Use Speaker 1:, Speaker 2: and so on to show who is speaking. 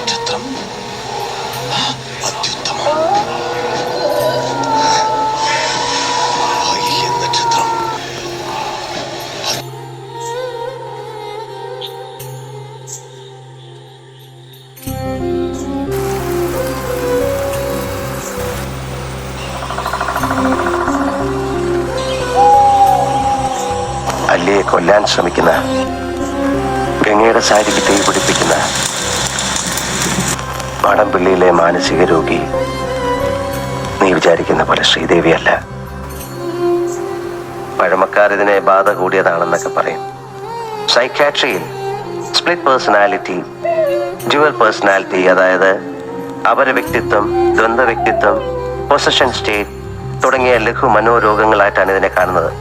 Speaker 1: നക്ഷത്രം അത്യുത്തമം. ആയില്യം നക്ഷത്രം. അല്ലിയെ കൊല്ലാൻ ശ്രമിക്കുന്ന, ഗംഗയുടെ സാരിക്ക് തീ പിടിപ്പിക്കുന്ന മാടമ്പിള്ളിയിലെ മാനസിക രോഗി നീ വിചാരിക്കുന്ന പോലെ ശ്രീദേവിയല്ല. പഴമക്കാർ ഇതിനെ ബാധ കൂടിയതാണെന്നൊക്കെ പറയും. സൈക്യാട്രിയിൽ സ്പ്ലിറ്റ് പേഴ്സണാലിറ്റി, ഡ്യുവൽ പേഴ്സണാലിറ്റി, അതായത് അപര വ്യക്തിത്വം, ദ്വന്ദ്വ വ്യക്തിത്വം, പൊസഷൻ സ്റ്റേറ്റ് തുടങ്ങിയ ലഘു മനോരോഗങ്ങളായിട്ടാണ് ഇതിനെ കാണുന്നത്.